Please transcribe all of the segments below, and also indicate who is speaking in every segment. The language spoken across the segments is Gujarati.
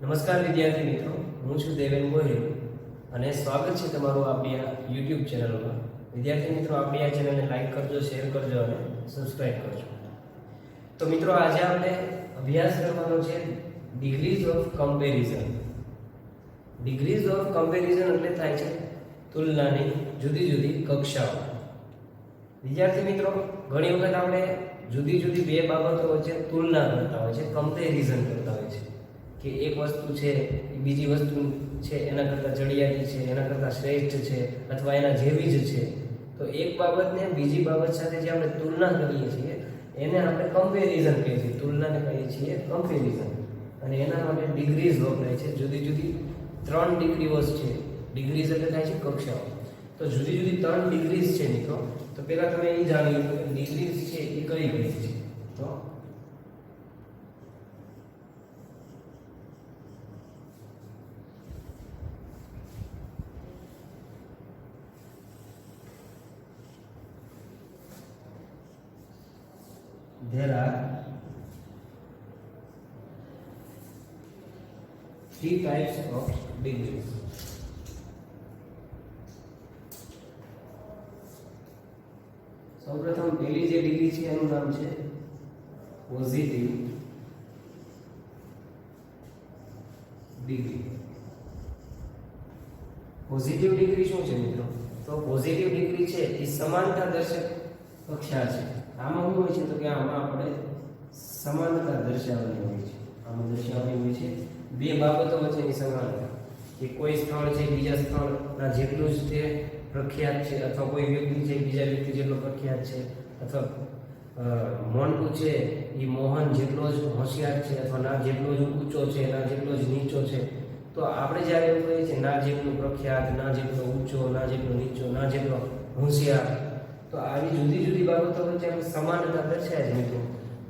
Speaker 1: નમસ્કાર વિદ્યાર્થી મિત્રો, હું છું દેવેન ગોહિલ અને સ્વાગત છે તમારું આપણી આ YouTube ચેનલમાં. વિદ્યાર્થી મિત્રો, આપણી આ ચેનલને લાઈક કરજો, શેર કરજો અને સબસ્ક્રાઇબ કરજો. તો મિત્રો, આજે આપણે અભ્યાસ કરવાનો છે degrees of comparison. Degrees of comparison એટલે થાય છે તુલનાની જુદી જુદી કક્ષાઓ. વિદ્યાર્થી મિત્રો, ઘણી વખત આપણે જુદી જુદી બે બાબતો વચ્ચે તુલના કરતા હોય છે, કમ્પેરિઝન કરતા હોય છે કે એક વસ્તુ છે એ બીજી વસ્તુ છે એના કરતાં ચડિયાતી છે, એના કરતાં શ્રેષ્ઠ છે અથવા એના જેવી જ છે. તો એક બાબતને બીજી બાબત સાથે જે આપણે તુલના કરીએ છીએ એને આપણે કમ્પેરિઝન કહીએ છીએ. તુલનાને કહીએ છીએ કમ્પેરિઝન. અને એના માટે ડિગ્રીઝ વપરાય છે. જુદી જુદી 3 ડિગ્રીઓ છે. ડિગ્રીઝ એટલે થાય છે કક્ષાઓ. તો જુદી જુદી 3 ડિગ્રીઝ છે મિત્રો. તો પહેલા તમે એ જાણી લો કે ડિગ્રીઝ છે એ કઈ કઈ છે. તો there are 3 types of degrees. સૌપ્રથમ પહેલી જે ડિગ્રી છે એનું નામ છે પોઝિટિવ ડિગ્રી. પોઝિટિવ ડિગ્રી શું છે મિત્રો? તો પોઝિટિવ ડિગ્રી છે એ સમાનતા દર્શક કક્ષા છે. આમાં શું હોય છે તો કે આમાં આપણે સમાનતા દર્શાવવાની હોય છે. આમાં દર્શાવવાની હોય છે બે બાબતો વચ્ચેની સમાનતા, કે કોઈ સ્થળ છે બીજા સ્થળના જેટલું જ તે પ્રખ્યાત છે, અથવા કોઈ વ્યક્તિ છે બીજા વ્યક્તિ જેટલો પ્રખ્યાત છે, અથવા મોન્ટુ છે એ મોહન જેટલો જ હોશિયાર છે, અથવા ના જેટલો જ ઊંચો છે, ના જેટલો જ નીચો છે. તો આપણે જ્યારે એવું કહીએ છીએ ના જેટલું પ્રખ્યાત, ના જેટલો ઊંચો, ના જેટલો નીચો, ના જેટલો હોશિયાર, તો આવી જુદી જુદી બાબતો વચ્ચે આપણે સમાનતા દર્શાવે છે મિત્રો.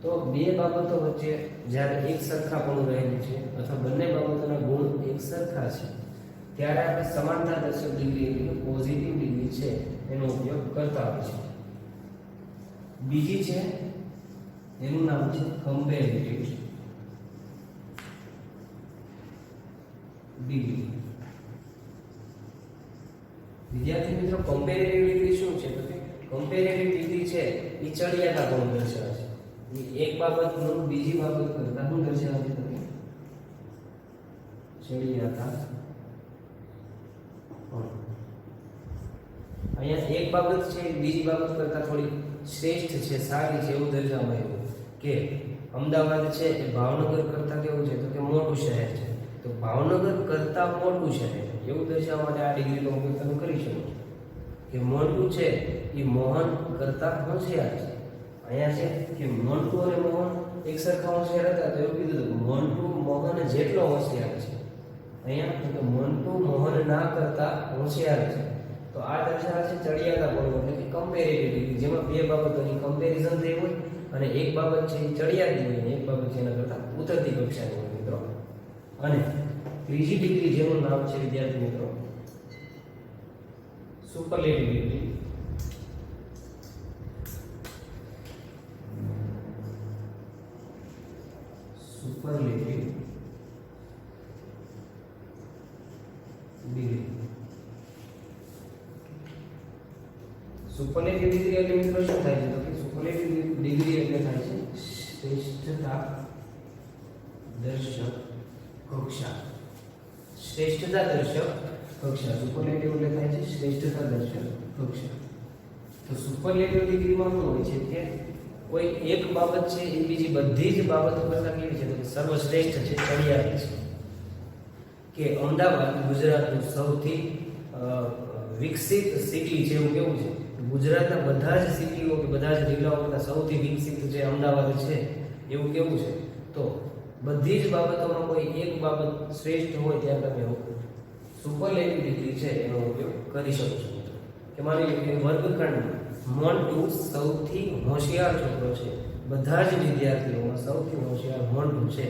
Speaker 1: તો બે બાબતો વચ્ચે જ્યારે એક સરખાપણું રહેલું છે અથવા બંને બાબતોના ગુણ એક સરખા છે ત્યારે આપણે સમાનતા દર્શક ડિગ્રી એટલે પોઝિટિવ ડિગ્રી છે એનો ઉપયોગ કરતા હોય છે. બીજી છે એનું નામ છે કમ્પેરેટિવ ડિગ્રી. વિદ્યાર્થી મિત્રો, કમ્પેરેટિવ ડિગ્રી શું છે તો કે કમ્પેરેટિવ ડિગ્રી છે એ ચડિયાતા ગુણ દર્શાવે છે. એક બાબતનું બીજી બાબત કરતા શું દર્શાવે છે તો કે ચડિયાતા. અહીંયા એક બાબત છે બીજી બાબત કરતા થોડી શ્રેષ્ઠ છે, સારી છે એવું દર્શાવાયું કે અમદાવાદ છે એ ભાવનગર કરતા કેવું છે તો કે મોટું શહેર છે. તો ભાવનગર કરતા મોટું શહેર એવું દર્શાવવા માટે આ ડિગ્રીનો ઉપયોગ તમે કરી શકો છો. કે મોન્ટુ છે એ મોહન કરતા હોશિયાર છે. અહીંયા છે કે મોન્ટુ અને મોહન એક સરખા હોશિયાર હતા, તો એવું કીધું કે મોન્ટુ મોહન જેટલો હોશિયાર છે. અહીંયા તો મોન્ટુ મોહન ના કરતા હોશિયાર છે. તો આ દર્શાવે છે ચડિયાતા ગુણ એટલે કે કમ્પેરેટિવ ડિગ્રી, જેમાં બે બાબતોની કમ્પેરિઝન થઈ હોય અને એક બાબત છે એ ચડિયાતી હોય અને એક બાબત છે એના કરતા ઉતરતી કક્ષાની હોય મિત્રો. અને ત્રીજી ડિગ્રી જેનું નામ છે વિદ્યાર્થી મિત્રો superlative degree. Superlative degree. Superlative degree એટલે મિત્રો શું થાય છે તો કે સુપરલેટિવ ડિગ્રી એટલે થાય છે શ્રેષ્ઠતા દર્શક કક્ષા. શ્રેષ્ઠતા દર્શક કક્ષા. સુપરલેટિવ એટલે થાય છે શ્રેષ્ઠતા દર્શક કક્ષા. તો સુપરલેટિવ ડિગ્રીમાં શું હોય છે કે કોઈ એક બાબત છે એ બીજી બધી જ બાબતો કરતા કેવી છે તો કે સર્વશ્રેષ્ઠ છે, ચડિયાતી છે. કે અમદાવાદ ગુજરાતનું સૌથી વિકસિત સિટી છે એવું કેવું છે. ગુજરાતના બધા જ સિટીઓ કે બધા જ જિલ્લાઓ કરતાં સૌથી વિકસિત જે અમદાવાદ છે એવું કેવું છે. તો બધી જ બાબતોમાં કોઈ એક બાબત શ્રેષ્ઠ હોય ત્યાં તમે સુપરલેટિવ ડિગ્રી છે એનો ઉપયોગ કરી શકો છો. કે માની લો કે વર્ગખંડમાં મોન્ટુ સૌથી હોશિયાર છોકરો છે, બધા જ વિદ્યાર્થીઓમાં સૌથી હોશિયાર મોન્ટુ છે.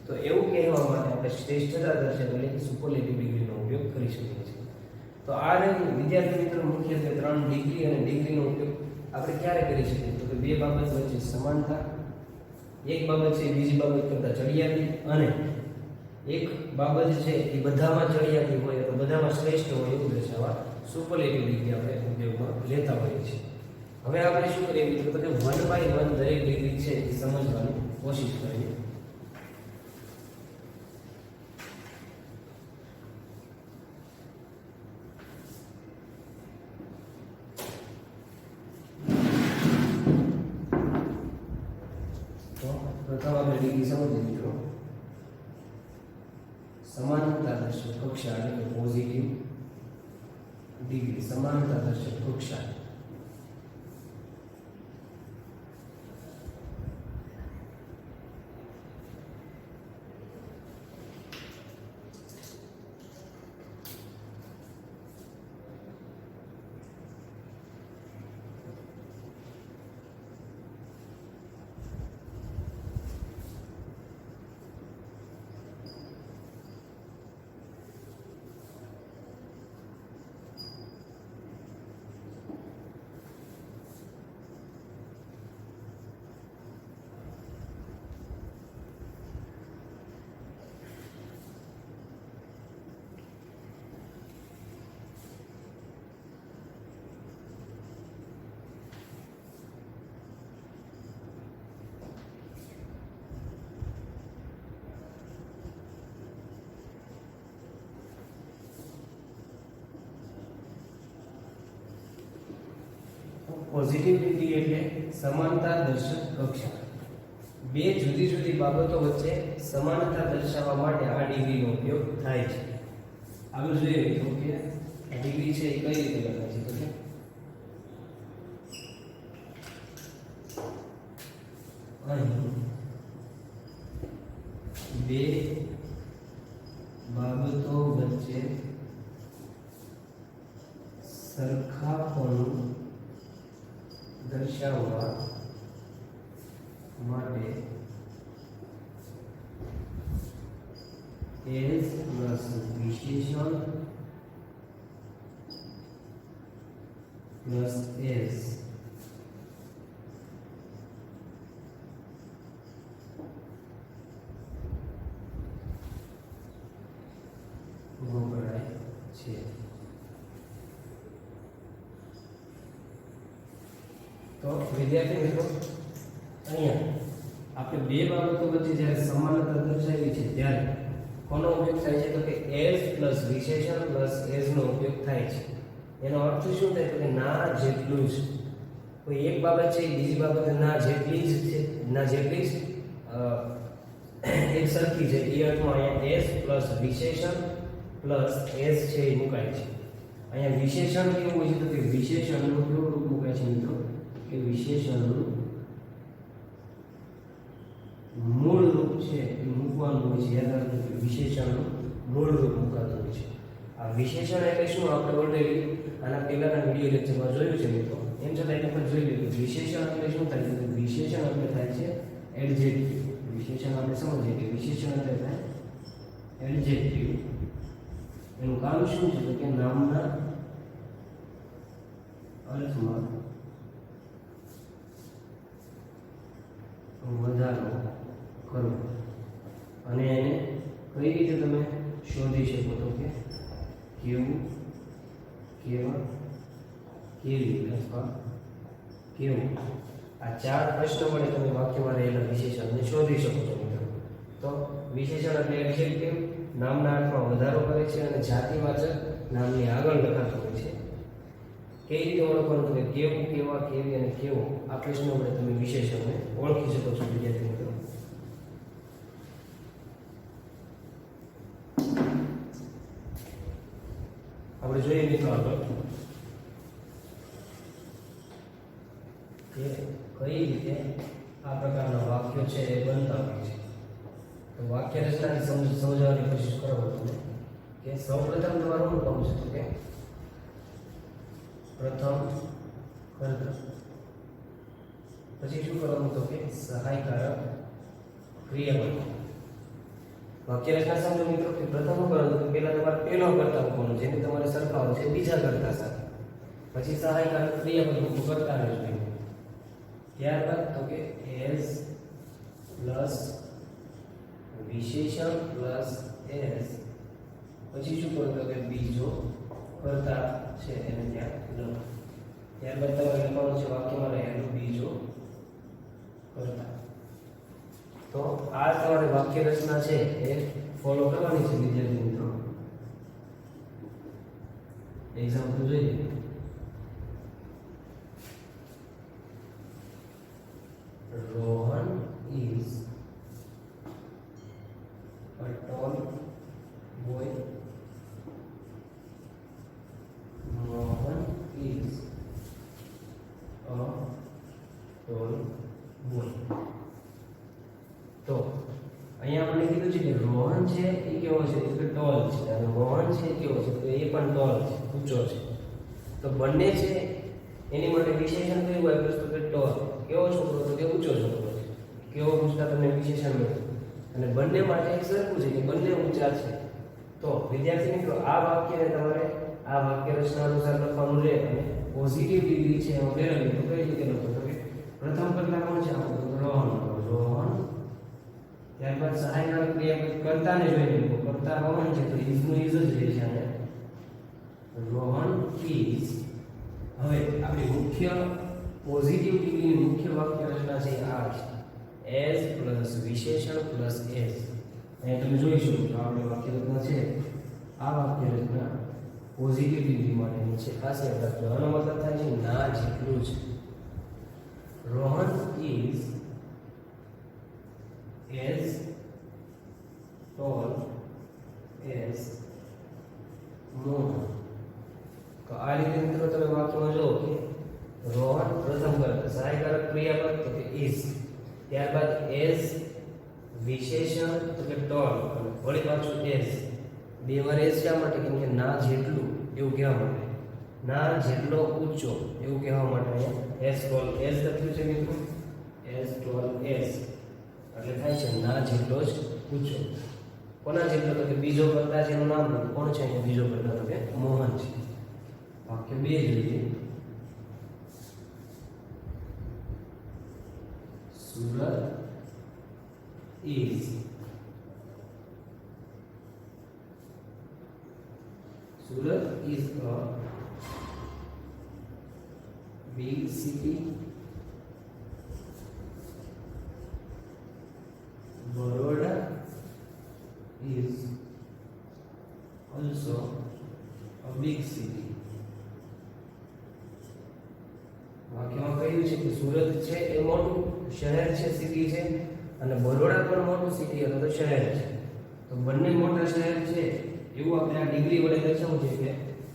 Speaker 1: તો એવું કહેવા માટે આપણે શ્રેષ્ઠતા દર્શક એટલે કે સુપરલેટિવ ડિગ્રીનો ઉપયોગ કરી શકીએ છીએ. તો આ વિદ્યાર્થી મિત્રો મુખ્યત્વે 3 ડિગ્રી અને ડિગ્રીનો ઉપયોગ આપણે ક્યારે કરી શકીએ તો કે બે બાબત વચ્ચે સમાનતા, એક બાબત છે બીજી બાબત કરતાં ચડિયાતી અને એક બાબત છે એ બધામાં ચડિયાતી હોય તો બધામાં શ્રેષ્ઠ હોય એવું દર્શાવવા સુપરલેટિવ ડિગ્રી આપણે ઉપયોગમાં લેતા હોઈએ છીએ. હવે આપણે શું કરીએ મિત્રો તો કે 1/1 દરેક ડિગ્રી છે એ સમજવાની કોશિશ કરીએ. તો પ્રથમ આપણે ડિગ્રી સમજીએ મિત્રો. समानता दर्शक कक्षा એટલે પોઝિટિવ ડિગ્રી. સમાનતા દર્શક કક્ષા પોઝિટિવ ડિગ્રી એટલે સમાનતા દર્શક કક્ષા. બે જુદી જુદી બાબતો વચ્ચે સમાનતા દર્શાવવા માટે આ ડિગ્રીનો ઉપયોગ થાય છે. આગળ જોઈએ મિત્રો કે આ ડિગ્રી છે એ કઈ રીતે લખાય છે તો કે અહીં બે બાબતો વચ્ચે સરખાપણું દર્શાવવા માટે એસ પ્લસ વિશેષણ પ્લસ એસ વપરાય છે. તો વિદ્યાર્થી મિત્રો અહીંયા આપણે બે બાબતો વચ્ચે જ્યારે સમાનતા દર્શાવી છે ત્યારે કોનો ઉપયોગ થાય છે તો કે એસ પ્લસ વિશેષણ પ્લસ એસ નો ઉપયોગ થાય છે. એનો અર્થ શું થાય તો કે ના જેટલું જ કોઈ એક બાબત છે બીજી બાબત ના જેટલી જ છે ના જેટલી જ એક સરખી છે એ અર્થમાં અહીંયા એસ પ્લસ વિશેષણ પ્લસ એસ છે એ મુકાય છે. અહીંયા વિશેષણ કેવું હોય છે તો કે વિશેષણનું કેવું રૂપ મુકાય છે મિત્રો કે વિશેષણનું મૂળ રૂપ છે એ મૂકવાનું હોય છે. યાદ રાખજો કે વિશેષણનું મૂળ રૂપ મુકાતું હોય છે. આ વિશેષણ એટલે શું આપણે ઓલરેડી આના પહેલાના વિડિયો લેક્ચરમાં જોયું છે મિત્રો. એમ છતાં એને પણ જોઈ લીધું. વિશેષણ એટલે શું થાય છે વિશેષણ એટલે થાય છે એડજેક્ટિવ. વિશેષણ આપણે સમજીએ કે વિશેષણ એટલે થાય એડજેક્ટિવ. એનું કામ શું છે તો કે નામના અર્થમાં વધારો કરો. અને એને કઈ રીતે તમે શોધી શકો તો કે કેવું કેવા કેવી અથવા કેવું આ ચાર પ્રશ્નો વડે તમે વાક્યમાં રહેલા વિશેષણને શોધી શકો છો મિત્રો. તો વિશેષણ એટલે એડજેક્ટિવ નામના અર્થમાં વધારો કરે છે અને જાતિવાચક નામની આગળ લખાતું હોય છે. કઈ રીતે ઓળખવાનું તો કે કેવું કેવા કેવી અને કેવો આ પ્રશ્નો વડે તમે વિશેષણને ઓળખી શકો છો વિદ્યાર્થી મિત્રો. આપણે જોઈએ મિત્રો આગળ કે કઈ રીતે આ પ્રકારના વાક્યો છે એ બનતા હોય છે. તો વાક્ય રચનાની સમજવાની કોશિશ કરો તમે કે સૌપ્રથમ તમારું શું કામ છે તો કે પ્રથમ કર્તા પછી શું કરવાનું તો કે સહાયકારક ક્રિયાપદ. વાક્ય રચના સમજો મિત્રો કે પ્રથમ શું કરવાનું તો પહેલા તમારે પહેલો કર્તા મૂકવાનો જેને તમારે સરખાવો છે બીજા કર્તા સાથે. પછી સહાયકારક ક્રિયાપદ મૂકવું કરતા રહેવું. ત્યારબાદ તો કે એઝ પ્લસ વિશેષણ પ્લસ એસ પછી શું કરો તો કે બીજો કર્તા છે એને ત્યાં લખો. ત્યારબાદ તમારે લખવાનું છે વાક્યમાં રહેલું બીજો કર્તા. તો આ તમારે વાક્ય રચના છે એ ફોલો કરવાની છે વિદ્યાર્થી મિત્રો. એક્ઝામ્પલ જોઈએ. Rohan is a tall boy. Mohan is a tall boy. તો અહીંયા આપણે કીધું છે કે રોહન છે એ કેવો છે તો ટોલ છે અને મોહન છે એ કેવો છે તો એ પણ ટોલ છે, ઊંચો છે. તો બંને છે એની માટે વિશેષણ કયું આપ્યું તો કે ટોલ. કેવો છોકરો તો કે ઊંચો છોકરો છે. કેવો પૂછતા તમને વિશેષણ મળ્યું અને બંને માટે એક સરખું છે કે બંને ઊંચા છે. તો વિદ્યાર્થી મિત્રો આ વાક્યને તમારે આ વાક્ય રચના અનુસાર લખવાનું રહે અને પોઝિટિવ ડિગ્રી છે એમાં ફેરવવી તો કઈ રીતે લખો તો કે પ્રથમ કર્તા કોણ છે આપણું રોહન. રોહન ત્યારબાદ સહાયક ક્રિયા કર્તાને જોઈને લખો. કર્તા રોહન છે તો ઇઝ નું ઇઝ જ રહે છે અને રોહન ઇઝ. હવે આપણી મુખ્ય પોઝિટિવ ડિગ્રીની મુખ્ય વાક્ય રચના છે આ છે એઝ પ્લસ વિશેષણ પ્લસ એઝ. અહીં તમે જોઈ શકો છો આપણી વાક્ય રચના છે આ વાક્ય રચના પોઝિટિવ ડિગ્રી માટેની છે. ખાસ યાદ રાખજો આનો મતલબ થાય છે ના જેટલું જ. Rohan is as tall as Mohan. તો આ રીતે મિત્રો તમે વાક્યમાં જો કે રોહન પ્રથમ કર્તા સહાયકારક ક્રિયાપદ તો કે is, ત્યારબાદ as વિશેષણ તો કે tall અને વળી પાછું as. બે વાર as શા માટે? કેમ કે ના જેટલું એવું કહેવા માટે, ના જેટલો ઊંચો એવું કહેવા માટે as tall as લખ્યું છે મિત્રો. as tall as એટલે થાય છે ના જેટલો જ ઊંચો. કોના જેટલો તો કે બીજો કર્તા છે એનું નામ કોણ છે અહીંયા બીજો કર્તા તો કે મોહન છે. વાક્ય 2 જોઈએ. Surat is a big city. Baroda is also a big city. વાક્યમાં કહ્યું છે કે સુરત છે એ મોટું શહેર છે, સિટી છે, અને બરોડા પણ મોટું સિટી અથવા તો શહેર છે. તો બંને મોટા શહેર છે એવું આપણે આ ડિગ્રી વડે દર્શાવવું છે કે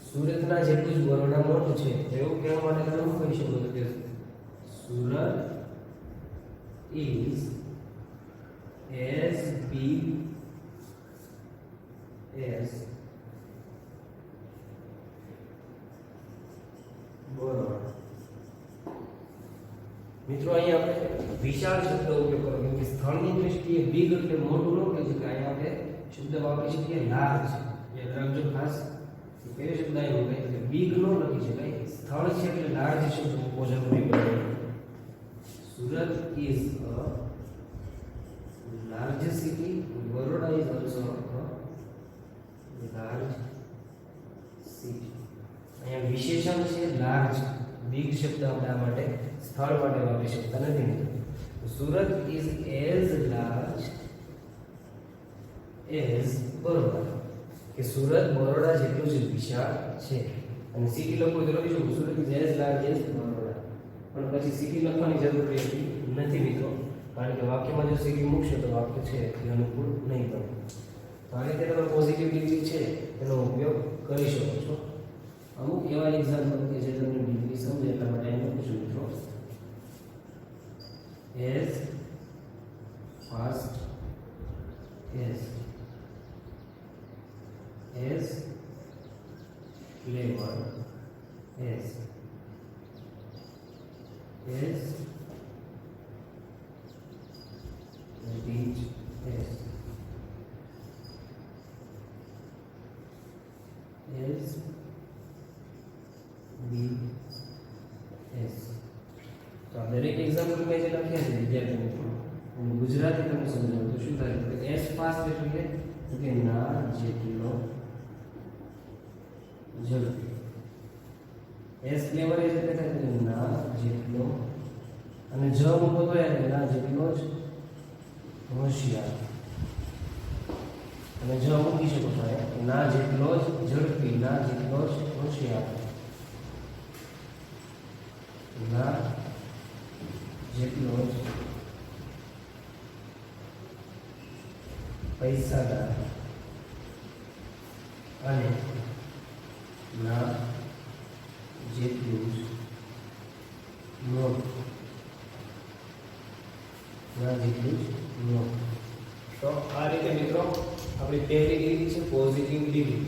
Speaker 1: સુરતના જેટલું જ બરોડા મોટું છે. એવું કહેવા માટે તમે શું કહી શકો કે Surat is as big as Baroda. મિત્રો અહીંયા આપણે વિશાળ શબ્દ ઉપયોગ કરો કેમ કે સ્થળની દ્રષ્ટિએ બિગ એટલે મોટું ન કહી શકાય. અહીંયા આપણે શબ્દ વાપરી શકીએ લાર્જ. યાદ રાખજો ખાસ કયો શબ્દ આવ્યો કે બિગ નો લખી શકાય. સ્થળ છે એટલે લાર્જ શબ્દ મૂકવો જરૂરી બને. Surat is a large city. Baroda is also a large city. અહીંયા વિશેષણ છે લાર્જ. બિગ શબ્દ આપણે આ માટે સ્થળ માટે વાપરી શકતા નથી. Surat is as large as Baroda. કે સુરત બરોડા જેટલું જ વિશાળ છે. અને સિટી લખવું તો લખીશું Surat is as large as Baroda. પણ પછી સિટી લખવાની જરૂર રહેતી નથી મિત્રો, કારણ કે વાક્યમાં જો સિટી મૂકશો તો વાક્ય છે એ અનુકૂળ નહીં બને. તો આ રીતે તમે પોઝિટિવ ડિગ્રી છે એનો ઉપયોગ કરી શકો છો. અમુક એવા એક્ઝામ્પલ કે જે તમને ડિગ્રી સમજે એટલા માટે અહીં લખું છું મિત્રો. as fast as clever as rich as big as. તો આ દરેક એક્ઝામ્પલ મેં જે લખ્યા છે વિદ્યાર્થી મિત્રો, ગુજરાતી ગુજરાતી તમને સમજાવું તો શું થાય તો એસ ફાસ્ટ એટલે કે ના જેટલો ઝડપી. એસ ક્લેવર એટલે થાય કે ના જેટલો, અને જ મૂકો તો યાર ના જેટલો જ હોશિયાર, અને જ મૂકી શકો છો ના જેટલો જ ઝડપી, ના જેટલો જ હોશિયાર, ના જેટલો જ પૈસાદાર, અને ના જેટલું જ મોટું, ના જેટલું જ મોટું. તો આ રીતે મિત્રો આપણી પહેલી ડિગ્રી છે પોઝિટિવ ડિગ્રી.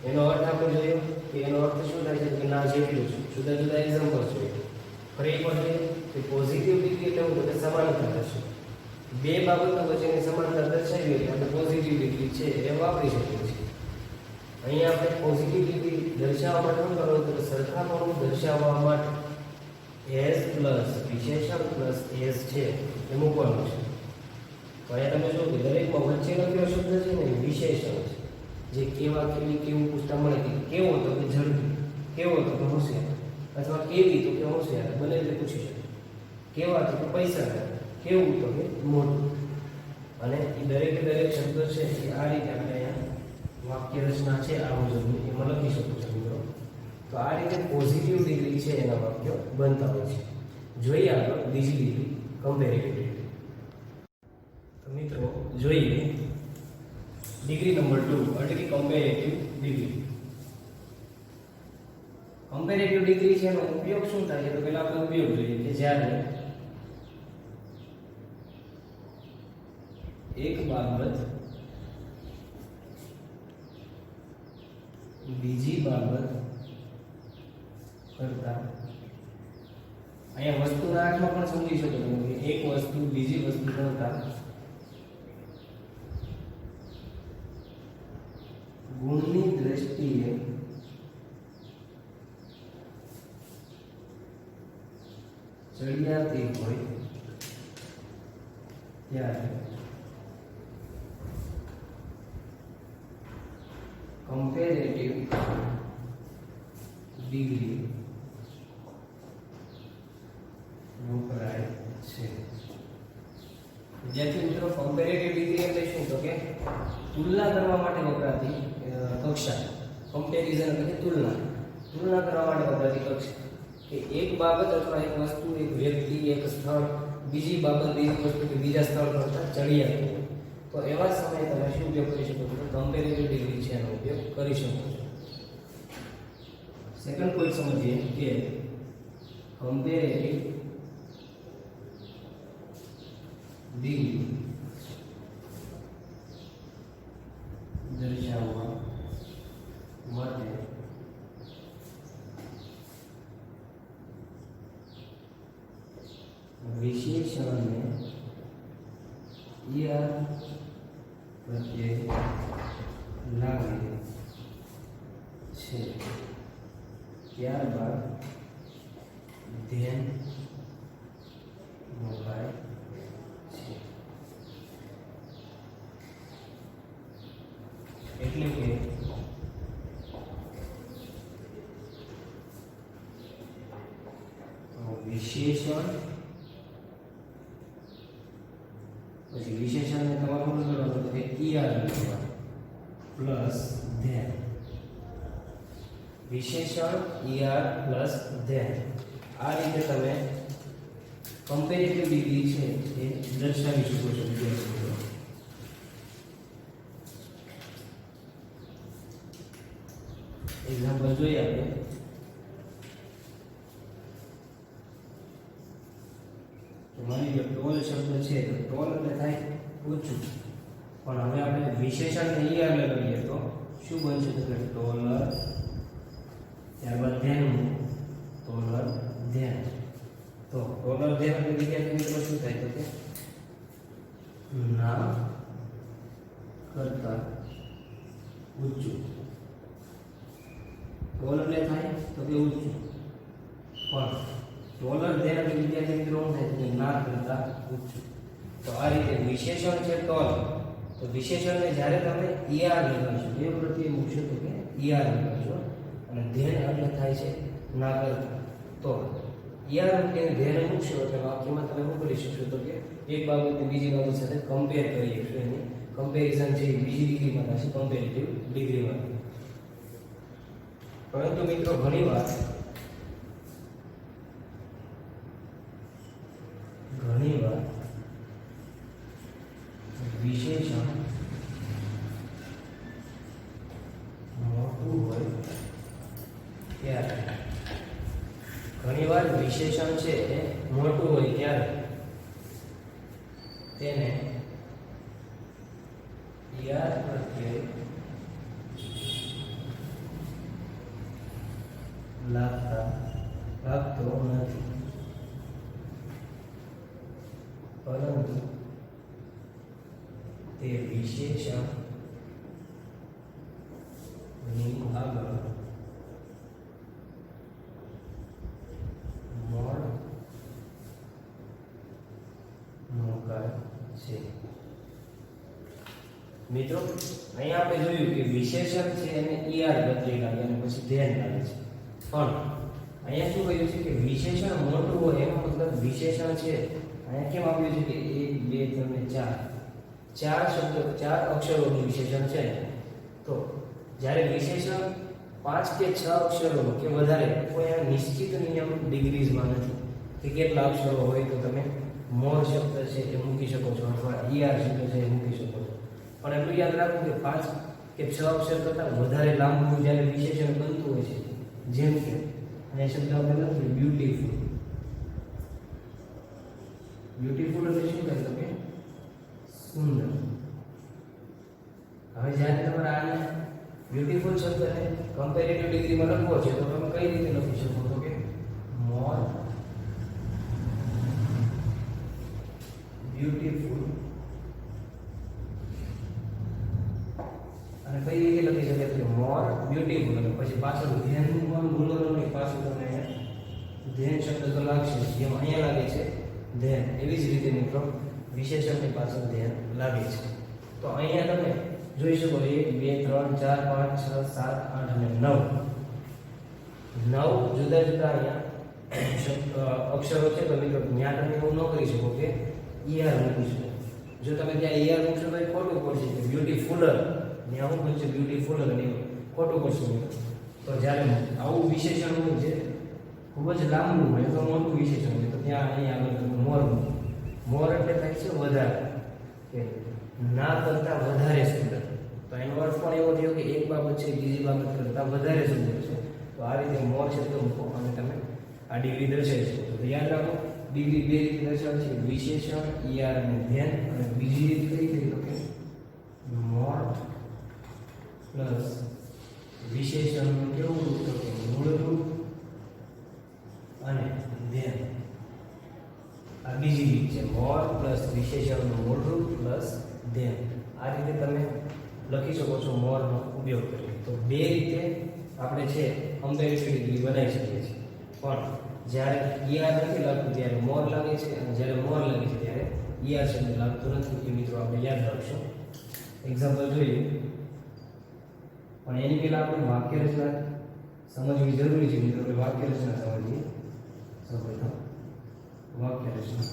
Speaker 1: એનો અર્થ આપણે જોયો કે એનો અર્થ શું થાય છે કે ના જેટલું છે. જુદા જુદા એક્ઝામ્પલ છે. ફરી એકવાર જોઈએ કે પોઝિટિવ ડિગ્રી એટલે હું કે સમાનતા થશે. બે બાબતો વચ્ચેની સમાનતા દર્શાવી એટલે આપણે પોઝિટિવ ડિગ્રી છે એ વાપરી શકીએ છીએ. અહીંયા આપણે પોઝિટિવ ડિગ્રી દર્શાવવા માટે શું કરવાનું તો સરખામણું દર્શાવવા માટે એસ પ્લસ વિશેષણ પ્લસ એસ છે એ મૂકવાનું છે. તો અહીંયા તમે જો કે દરેકમાં વચ્ચે લખેલો શબ્દ છે ને વિશેષણ છે. જે કેવા કેવી કેવું પૂછતા મળે કે કેવો તો કે ઝડપી, કેવો તો કે હોશિયાર, અથવા કેવી તો કે હોશિયાર, બને એટલે પૂછી શકે. કેવા તો કે પૈસાદાર, કેવું તો કે મોટું. અને એ દરેક શબ્દ છે એ આ રીતે આપણે અહીંયા વાક્ય રચના છે આ મુજબની એમાં લખી શકો છો મિત્રો. તો આ રીતે પોઝિટિવ ડિગ્રી છે એના વાક્યો બનતા હોય છે. જોઈએ આગળ બીજી ડિગ્રી કમ્પેરેટિવ ડિગ્રી. તો મિત્રો જોઈએ ડિગ્રી નંબર 2 એટલે કે કમ્પેરેટિવ ડિગ્રી. કમ્પેરેટિવ ડિગ્રી છે એનો ઉપયોગ શું થાય છે તો પહેલા આપણે ઉપયોગ જોઈએ કે જ્યારે એક બાબત બીજી બાબત કરતા, અહીંયા વસ્તુના અર્થમાં પણ સમજી શકો છો કે એક વસ્તુ બીજી વસ્તુ કરતા ગુણની દ્રષ્ટિએ ચડિયાતી હોય ત્યારે કમ્પેરેટિવ ડિગ્રી વપરાય છે. વિદ્યાર્થી મિત્રો કમ્પેરેટિવ ડિગ્રી એટલે શું તો કે તુલના કરવા માટે વપરાતી કક્ષા. કમ્પેરિઝન એટલે કે તુલના કરવા માટે વપરાતી કક્ષા. કે એક બાબત અથવા એક વસ્તુ, એક વ્યક્તિ, એક સ્થળ બીજી બાબત બીજી વસ્તુ કે બીજા સ્થળ કરતા ચડિયાતું હોય તો એવા સમયે તમે શું ઉપયોગ કરી શકો છો કમ્પેરેટિવ ડિગ્રી છે એનો ઉપયોગ કરી શકો છો. સેકન્ડ પોઈન્ટ સમજીએ કે કમ્પેરેટિવ ડિગ્રી દર્શાવવા માટે વિશેષણને ઈઆર પ્રત્યે લાગે છે, ત્યારબાદ ધ્યાન મુકાય છે. એટલે કે વિશેષણ પછી વિશેષણને તમારે શું કરવાનું છે ઈઆર લખવાનું પ્લસ ધ્યાન. વિશેષણ ઈઆર પ્લસ ધ્યાન. આ રીતે તમે કમ્પેરેટિવ ડિગ્રી છે એ દર્શાવી શકો છો વિદ્યાર્થીઓ. એક્ઝામ્પલ જોઈએ આપણે. માની લો ટોલ શબ્દ છે તો ટોલ એટલે થાય ઊંચું, પણ હવે આપણે વિશેષણને ઈઆર લગાવીએ તો શું બનશે તો કે ટોલર, ત્યારબાદ ધ્યાન, ટોલર ધ્યાન. તો ટોલર ધ્યાન એટલે વિદ્યાર્થી મિત્રો શું થાય તો કે ના કરતા ઊંચું. ટોલ એટલે થાય તો કે ઊંચું, પણ ટોલર ધ્યાન એટલે વિદ્યાર્થી મિત્રો શું થાય તો કે ના કરતા ઊંચું. તો આ રીતે વિશેષણ છે તલ, તો વિશેષણને જ્યારે તમે ઈઆર લગાડશો, બે પ્રત્યય મૂકશો તો કે ઈઆર લગાડશો, અને ધ્યેન એટલે થાય છે ના કરતા. તો ઈઆર મૂકીને ધ્યેન મૂકશો એટલે વાક્યમાં તમે શું કરી શકશો તો કે એક બાબતને બીજી બાબત સાથે કમ્પેર કરી શકશો. એની કમ્પેરિઝન છે એ બીજી ડિગ્રીમાં થશે, કમ્પેરેટિવ ડિગ્રીમાં. પરંતુ મિત્રો ઘણીવાર વિશેષણ મોટું હોય ત્યારે, ઘણીવાર વિશેષણ છે એ મોટું હોય ત્યારે તેને યાદ પ્રત્યય લાગતો નથી, પરંતુ તે વિશેષણ ની આગળ મોડ મુકાય છે. મિત્રો અહીંયા આપણે જોયું કે વિશેષણ છે એને ઈઆર બદલી લાગે અને પછી ધ્યાન લાગે છે, પણ અહીંયા શું કહ્યું છે કે વિશેષણ મોટું હોય એનો મતલબ વિશેષણ છે અહીંયા કેમ આપ્યું છે કે 1 2 3 4 શબ્દો 4 અક્ષરોનું વિશેષણ છે. તો જ્યારે વિશેષણ 5 કે 6 અક્ષરોનું કે વધારે કોઈ નિશ્ચિત નિયમ ડિગ્રીઝમાં નથી કે કેટલા અક્ષરો હોય તો તમે મોર શબ્દ છે એ મૂકી શકો છો અથવા ઈઆર શબ્દ છે એ મૂકી શકો છો. પણ એટલું યાદ રાખવું કે 5 કે 6 અક્ષર કરતાં વધારે લાંબુ જ્યારે વિશેષણ બનતું હોય છે, જેમ કે અહીંયા શબ્દ આપણે લખ્યું બ્યુટીફુલ. બ્યુટીફુલ એટલે શું કહે તો કે સુંદર. હવે જ્યારે તમારે આને બ્યુટીફુલ શબ્દને કમ્પેરેટિવ ડિગ્રીમાં લખવો છે તો તમે કઈ રીતે લખી શકો તો કે મોર બ્યુટીફુલ. અને કઈ રીતે લખી શકે તો મોર બ્યુટીફુલ, અને પછી પાછળ ધ્યાન મૂકવાનું ભૂલવાનું નહીં, પાછળ તમે ધ્યાન શબ્દ તો લાગશે જેમ અહીંયા લાગે છે ધ્યાન, એવી જ રીતે મિત્રો વિશેષણની પાછળ ધ્યાન લાગે છે. તો અહીંયા તમે જોઈ શકો 1 2 3 4 5 6 7 8 અને 9 જુદા જુદા અહીંયા અક્ષરો છે. તો મિત્રો ત્યાં તમે એવું ન કરી શકો કે ઈઆર મૂકી શકો. જો તમે ત્યાં ઈઆર મૂકશો તો ખોટું પડશે કે બ્યુટીફુલર, ત્યાં શું બનશે બ્યુટીફુલર અને ખોટું પડશે. તો જ્યારે આવું વિશેષણ હોય છે ખૂબ જ લાંબુ હોય તો મોટું વિશેષણ હોય તો ત્યાં અહીંયા આગળ મોર, મોર એટલે થાય છે વધારે કે ના કરતા વધારે સુંદર. તો એનો અર્થ પણ એવો થયો કે એક બાબત છે બીજી બાબત કરતા વધારે સુંદર છે. તો આ રીતે મોર શબ્દ મૂકો અને તમે આ ડિગ્રી દર્શાવી શકો. તો યાદ રાખો ડિગ્રી બે રીતે દર્શાવે છે, વિશેષણ ઈઆર અને ધ્યાન, અને બીજી રીત કઈ થઈ તો કે મોર પ્લસ વિશેષણનું કેવું રૂપ તો કે મૂળ રૂપ અને ધ્યાન. આ બીજી રીત છે, મોર પ્લસ વિશેષણનું મૂળ રૂપ પ્લસ ધ્યાન. આ રીતે તમે લખી શકો છો મોરનો ઉપયોગ કરી. તો બે રીતે આપણે છે કમ્પેરેટિવ ડિગ્રી બનાવી શકીએ છીએ. પણ જ્યારે ઈઆર નથી લાગતું ત્યારે મોર લાગે છે, અને જ્યારે મોર લાગે છે ત્યારે ઈઆર શબ્દ લાગતો નથી. એ મિત્રો આપણે યાદ રાખશો. એક્ઝામ્પલ જોઈએ, પણ એની પહેલા આપણે વાક્ય રચના સમજવી જરૂરી છે મિત્રો. આપણે વાક્ય રચના સમજીએ. સૌપ્રથમ વાક્ય રચના.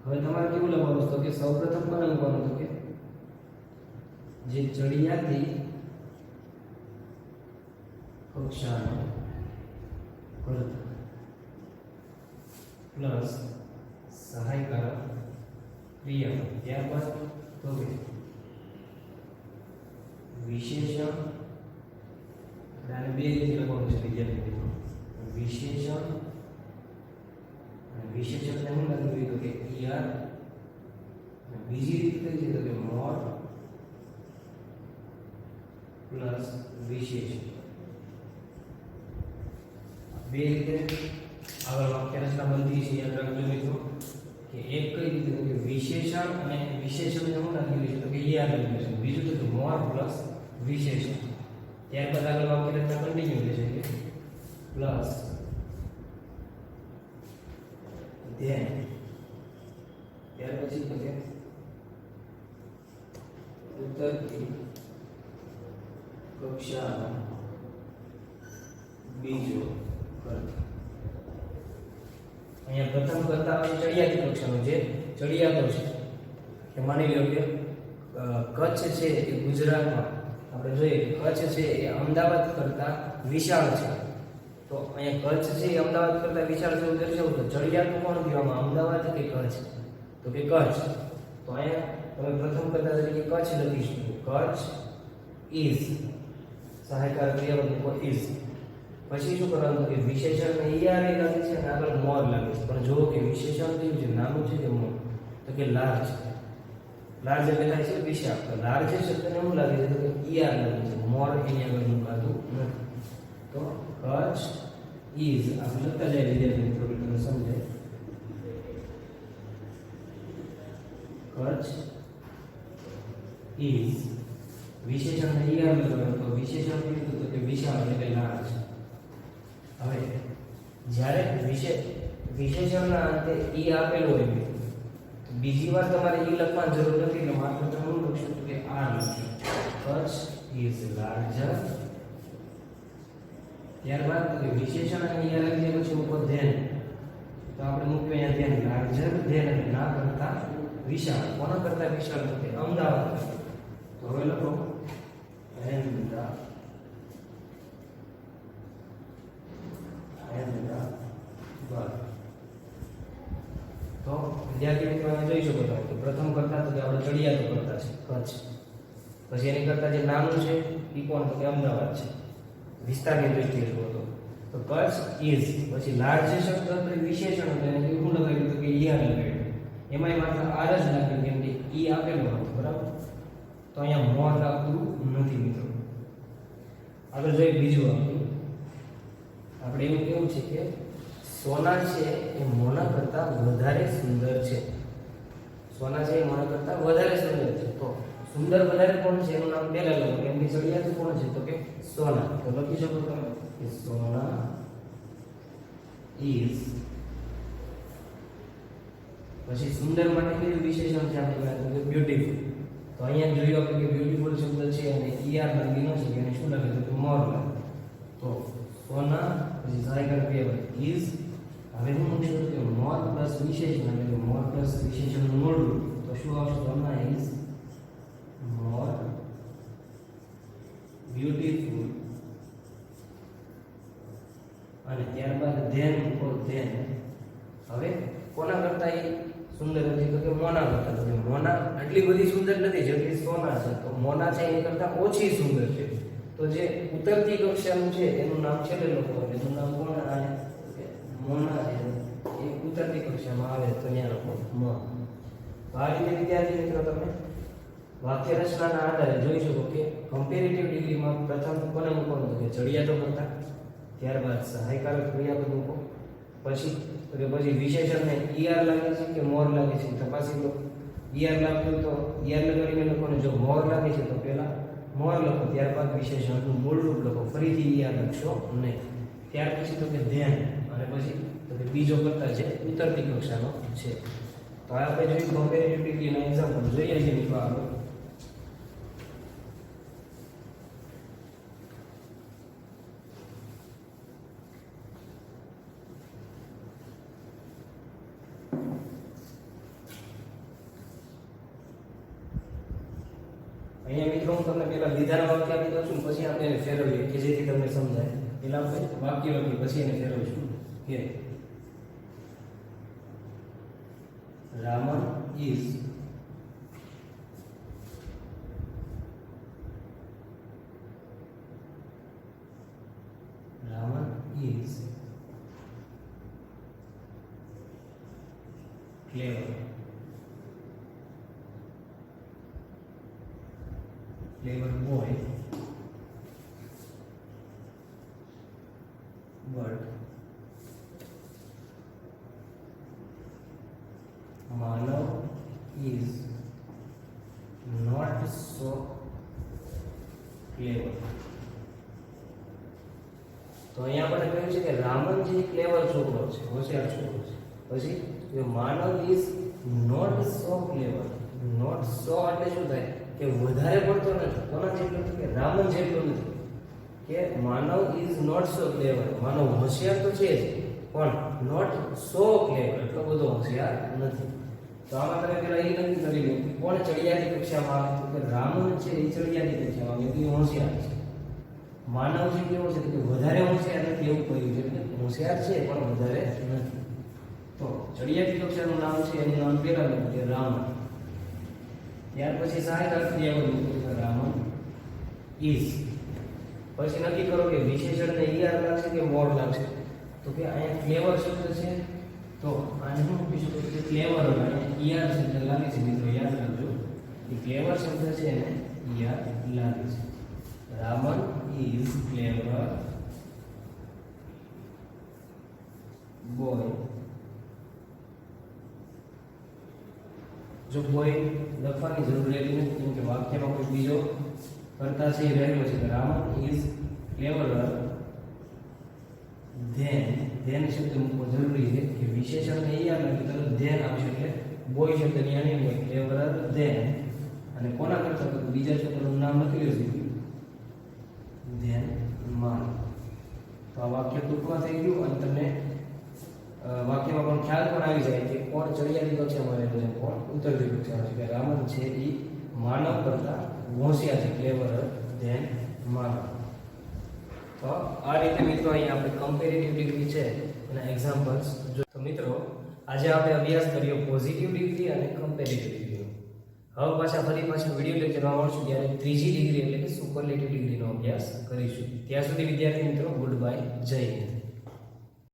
Speaker 1: હવે તમારે કેવું લખવાનું તો કે સૌપ્રથમ કોને લખવાનું તો કે જે ચડિયાતી કક્ષાનો કરતા પ્લસ સહાયકારક ક્રિયાપદ. ત્યારબાદ તો કે વિશેષણ, આને બે રીતે લખવાનું છે વિદ્યાર્થી મિત્રો. વિશેષણ અને વિશેષણને શું લખ્યું તો કે ઈઆર, બીજી રીત કઈ છે તો કે મોર પ્લસ વિશેષણ. બે રીતે આગળ વાક્ય રચના બનતી છે. યાદ રાખજો મિત્રો કે એક કઈ રીતે તો કે વિશેષણ અને વિશેષણને શું લખ્યું છે તો કે ઈઆર લખ્યું છે. બીજું તો કે મોર પ્લસ વિશેષણ. ત્યારબાદ આગળ વાક્ય રચના કન્ટિન્યુ રહેશે કે પ્લસ ધેન, ત્યાર પછી તો કે ઉત્તરથી કક્ષાનો બીજો કર્તા. અહીંયા પ્રથમ કર્તા છે ચડિયાતી કક્ષાનો, જે ચડિયાતો છે. કે માની લો કે કચ્છ છે એ ગુજરાતમાં, આપણે જોઈએ કે કચ્છ છે એ અમદાવાદ કરતા વિશાળ છે. તો અહીંયા કચ્છ છે એ અમદાવાદ કરતા વિશાળ છે એવું દર્શાવું તો ચડિયાતું કોણ કહેવામાં, અમદાવાદ કે કચ્છ? તો કે કચ્છ. તો અહીંયા તમે પ્રથમ કર્તા તરીકે કચ્છ લખીશું. કચ્છ ઇઝ, સહાયકાર ક્રિયાપદ મૂકો ઇઝ. પછી શું કરવાનું કે વિશેષણને ઈઆર લાગે છે અને આગળ મોર લાગે છે. પણ જુઓ કે વિશેષણ કયું છે, નાનું છે કે મોર? તો કે લાર્જ. લાર્જ એટલે થાય છે વિશાળ. તો લાર્જ શબ્દને શું લાગે છે? તો કે ઈઆર લાગે છે. મોર એની આગળ મુકાતું નથી. તો કચ્છ ઇઝ, આપણે લખતા જાય વિદ્યાર્થી મિત્રો તમને સમજાય. કચ્છ ઇઝ, વિશેષણને ઈઆર લગાવ્યો તો વિશેષણ કીધું તો કે વિશાળ એટલે કે લાર્જ. હવે જ્યારે વિશેષણના અંતે ઈ આપેલો હોય તો બીજી વાર તમારે ઈ લખવાની જરૂર નથી. એટલે માત્ર તમે શું લખશો તો કે આર લખશો. Kutch is larger. ત્યારબાદ તો વિશેષણ અને ઈ આવી જાય પછી ઉપર ધેન. તો આપણે મૂક્યું અહીંયા ધેન. લાર્જર ધેન એટલે ના કરતા વિશાળ. કોના કરતા વિશાળ? તો કે અમદાવાદ. તો હવે લખો અમદાવાદ. તો વિદ્યાર્થી મિત્રો જોઈ શકો છો કે પ્રથમ કરતા તો કે આપણે ચડિયાતો કરતા છે કચ્છ. પછી એની કરતા જે નાનું છે એ કોણ? તો કે અમદાવાદ છે. વિસ્તારની દ્રષ્ટિએ જુઓ તો કચ્છ ઇઝ, પછી લાર્જ શબ્દ આપણે વિશેષણ હતું એને શું લગાવ્યું તો કે ઈઆર લગાવ્યું. એમાંય માત્ર આર જ લાગ્યું કેમ કે ઈ આપેલો હતો, બરાબર. તો અહીંયા મોર લાગતું નથી મિત્રો. આગળ જોઈએ બીજું આપણે એવું કેવું છે કે સોના છે એ મોના કરતા વધારે સુંદર છે. સોના છે એ મોના કરતા વધારે સુંદર છે. તો સુંદર વધારે કોણ છે એનું નામ પહેલા લખો. કેમ કે ચડિયાતું કોણ છે? તો કે સોના. તો લખી શકો તમે કે સોના ઇઝ. પછી સુંદર માટે કયું વિશેષણ છે આપણે તો કે બ્યુટીફુલ. તો અહીંયા જોયું આપણે કે બ્યુટીફુલ શબ્દ છે અને ઈઆર લાગી ન છે એને શું લાગે? તો કે મોર લાગે. તો સોના પછી સહાયકાર ક્રિયાપદ ઇઝ. હવે હું મૂકશું કે મોર પ્લસ વિશેષણ એટલે કે મોર પ્લસ વિશેષણનું મોડું. તો શું આવશે? સોના ઇઝ મોર બ્યુટીફુલ. અને ત્યારબાદ ધેન મૂકો ધેન. હવે કોના કરતા એ સુંદર નથી? તો કે મોના કરતા. તો મોના આટલી બધી સુંદર નથી જેટલી સોના છે. તો મોના છે એની કરતા ઓછી સુંદર છે. તો જે ઉતરતી કક્ષાનું છે એનું નામ છેલ્લે લખો. એનું નામ કોણ આવે? મોના છે એ ઉતરતી કક્ષામાં આવે તો ત્યાં લખો મ. તો આ રીતે વિદ્યાર્થી મિત્રો તમે વાક્ય રચનાના આધારે જોઈ શકો કે કમ્પેરેટિવ ડિગ્રીમાં પ્રથમ કોને મૂકવાનું તો કે ચડિયાતો કરતા. ત્યારબાદ સહાયકારક ક્રિયાપદ મૂકો. પછી તો કે પછી વિશેષણને ઈઆર લાગે છે કે મોર લાગે છે તપાસી લો. ઈઆર લાગ્યું તો ઈઆર લગાડીને લખો. જો મોર લાગે છે તો પહેલા મોર લખો, ત્યારબાદ વિશેષણનું મૂળ રૂપ લખો. ફરીથી ઈઆર લખશો નહીં. ત્યાર પછી તો કે ધ્યાન, અને પછી તો કે બીજો કરતા છે ઉતરતી કક્ષાનો છે. તો આપણે જોઈ કમ્પેરેટિવ ડિગ્રીના એક્ઝામ્પલ જોઈએ છે મિત્રો આગળ. અહીંયા મિત્રો હું તમને પહેલા વિધાન વાક્ય આપી દઉં છું, પછી આપણે એને ફેરવીએ કે જેથી તમને સમજાય. પહેલા આપણે વાક્ય લખીએ પછી એને ફેરવીશું કે Raman is clever. Clever boy, but Manav is not so clever. લખ્યું છે કે રામન જે ક્લેવર છોકરો છે, હોશિયાર છોકરો છે. પછી જો Manav is not so clever. Not so એટલે શું થાય કે વધારે પડતો નથી. કોના જેટલો નથી કે રામન જેટલો નથી. કે માનવ ઇઝ નોટ સો ક્લેવર. માનવ હોશિયાર તો છે જ, પણ નોટ સો ક્લેવર, એટલો બધો હોશિયાર નથી. તો આમાં તમે પેલા એ નક્કી કરી લો કોણ ચડિયાતી કક્ષામાં આવે, તો કે રામન છે એ ચડિયાતી કક્ષામાં આવે, એ હોશિયાર છે. માનવ છે કેવો છે કે વધારે હોશિયાર નથી એવું કહ્યું છે, એટલે હોશિયાર છે પણ વધારે નથી. તો ચડિયાતી કક્ષાનું નામ છે, એનું નામ પેલા લખ્યું કે રામન. ત્યાર પછી સહાયક ક્રિયાઓ લખ્યું કે રામન ઇઝ. પછી નક્કી કરો કે વિશેષણને ઈઆર લાગશે કે મોર લાગશે. તો કે અહીંયા ક્લેવર શબ્દ છે, તો આને શું મૂકી શકો કે ક્લેવર અને ઈઆર શબ્દ લાગે છે. મિત્રો યાદ રાખજો કે ક્લેવર શબ્દ છે એને ઈઆર લાગે છે. Raman is clever boy. જો બોય લખવાની જરૂર રહેતી નથી, કેમ કે વાક્યમાં કોઈ બીજો કરતા છે એ રહેલો છે. રામન ઇઝ ક્લેવરર ધેન શબ્દ મૂકવો જરૂરી છે કે વિશેષણને એ આવે એટલે તરત ધેન આવશે, એટલે બોય શબ્દ ની આની હોય ક્લેવરર ધેન. અને કોના કરતા તો બીજા છોકરાનું નામ લખી લેશું ધેન માન. તો આ વાક્ય ટૂંકમાં થઈ ગયું અને તમને વાક્યમાં પણ ખ્યાલ પણ આવી જાય કે કોણ ચડિયાતી કક્ષામાં રહેલું છે, કોણ ઉતરતી કક્ષામાં છે. કે રામન છે એ માનવ કરતા હોશિયાર છે, ક્લેવરર ધેન માનવ. તો આ રીતે મિત્રો અહીંયા આપણે કમ્પેરેટિવ ડિગ્રી છે એના એક્ઝામ્પલ્સ. તો મિત્રો આજે આપણે અભ્યાસ કર્યો પોઝિટિવ ડિગ્રી અને કમ્પેરેટિવ ડિગ્રીનો. હવે પાછા વિડીયો લેક્ચરમાં મળશું ત્યારે ત્રીજી ડિગ્રી એટલે કે સુપરલેટિવ ડિગ્રીનો અભ્યાસ કરીશું. ત્યાં સુધી વિદ્યાર્થી મિત્રો ગુડ બાય, જય હિન્દ.